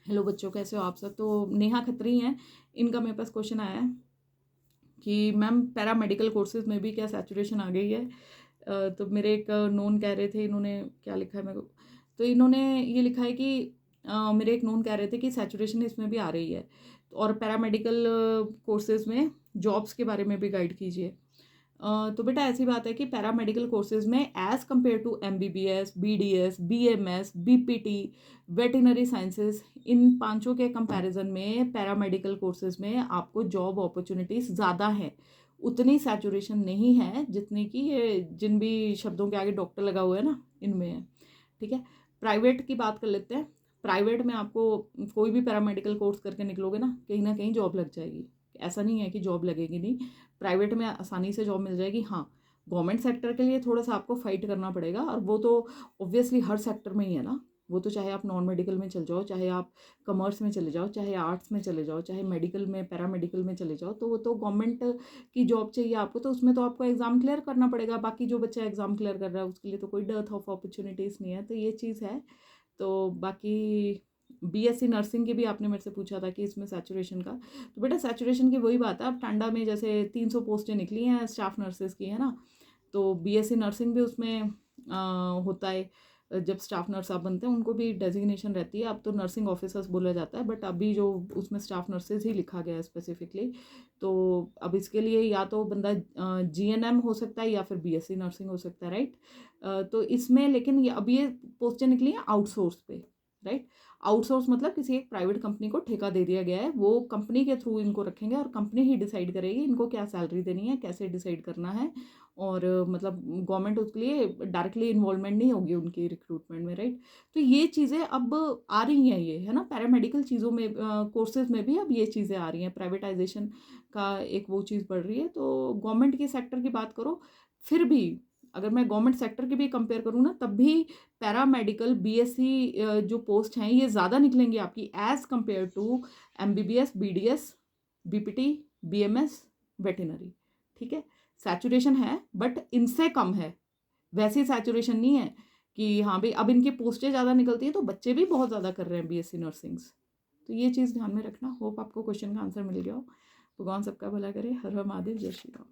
Hello बच्चों, कैसे हो आप सब। तो नेहा खत्री हैं, इनका मेरे पास क्वेश्चन आया है कि मैम पैरामेडिकल कोर्सेज में भी क्या सैचुरेशन आ गई है। तो मेरे एक नोन कह रहे थे, इन्होंने क्या लिखा है मेरे को, तो इन्होंने ये लिखा है कि मेरे एक नोन कह रहे थे कि सैचुरेशन इसमें भी आ रही है, और पैरामेडिकल कोर्सेज में जॉब्स के बारे में भी गाइड कीजिए। तो बेटा ऐसी बात है कि पैरामेडिकल कोर्सेज में as compare to MBBS, BDS, BMS, BPT, veterinary sciences, इन पांचों के कंपैरिजन में पैरामेडिकल कोर्सेज में आपको जॉब अपॉर्चुनिटीज़ ज़्यादा हैं। उतनी सैचुरेशन नहीं है जितनी कि ये जिन भी शब्दों के आगे डॉक्टर लगा हुआ है ना, इनमें है। ठीक है, प्राइवेट की बात कर लेते हैं। प्राइवेट में आपको कोई भी पैरामेडिकल कोर्स करके निकलोगे ना कहीं जॉब लग जाएगी। ऐसा नहीं है कि जॉब लगेगी नहीं, प्राइवेट में आसानी से जॉब मिल जाएगी। हाँ, गवर्नमेंट सेक्टर के लिए थोड़ा सा आपको फाइट करना पड़ेगा, और वो तो ऑब्वियसली हर सेक्टर में ही है ना। वो तो चाहे आप नॉन मेडिकल में चल जाओ, चाहे आप कॉमर्स में चले जाओ, चाहे आर्ट्स में चले जाओ, चाहे मेडिकल में पैरामेडिकल में चले जाओ, तो वो तो गवर्नमेंट की जॉब चाहिए आपको, तो उसमें तो आपको एग्ज़ाम क्लियर करना पड़ेगा। बाकी जो बच्चा एग्ज़ाम क्लियर कर रहा है उसके लिए तो कोई डर्थ ऑफ अपॉर्चुनिटीज़ नहीं है, तो ये चीज़ है। तो बाकी BSc नर्सिंग की भी आपने मेरे से पूछा था कि इसमें सैचुरेशन का, तो बेटा सैचुरेशन की वही बात है। अब टांडा में जैसे 300 पोस्टें निकली हैं स्टाफ नर्सेज की, है ना। तो BSc नर्सिंग भी उसमें होता है। जब स्टाफ नर्स आप बनते हैं उनको भी डेजिग्नेशन रहती है। अब तो नर्सिंग ऑफिसर्स बोला जाता है, बट अभी जो उसमें स्टाफ नर्सेज ही लिखा गया है स्पेसिफिकली। तो अब इसके लिए या तो बंदा GNM हो सकता है या फिर BSc नर्सिंग हो सकता है, राइट। तो इसमें लेकिन अब ये पोस्टें निकली हैं आउटसोर्स पे, राइट। आउटसोर्स मतलब किसी एक प्राइवेट कंपनी को ठेका दे दिया गया है, वो कंपनी के थ्रू इनको रखेंगे और कंपनी ही डिसाइड करेगी इनको क्या सैलरी देनी है, कैसे डिसाइड करना है। और मतलब गवर्नमेंट उसके लिए डायरेक्टली इन्वॉल्वमेंट नहीं होगी उनकी रिक्रूटमेंट में, राइट। तो ये चीज़ें अब आ रही हैं, ये है ना, पैरामेडिकल चीज़ों में कोर्सेज में भी अब ये चीज़ें आ रही हैं। प्राइवेटाइजेशन का एक वो चीज़ बढ़ रही है। तो गवर्नमेंट के सेक्टर की बात करो, फिर भी अगर मैं गवर्नमेंट सेक्टर की भी कंपेयर करूँ ना, तब भी पैरामेडिकल BSc जो पोस्ट हैं ये ज़्यादा निकलेंगी आपकी as compare to MBBS, BDS, BPT, BMS, veterinary. ठीक है, सैचुरेशन है बट इनसे कम है। वैसी सैचुरेशन नहीं है कि हाँ भाई अब इनकी पोस्टें ज़्यादा निकलती हैं तो बच्चे भी बहुत ज़्यादा कर रहे हैं BSc नर्सिंग्स। तो ये चीज़ ध्यान में रखना। होप आपको क्वेश्चन का आंसर मिल गया हो। भगवान सबका भला करे। हर हर महादेव, जय श्री राम।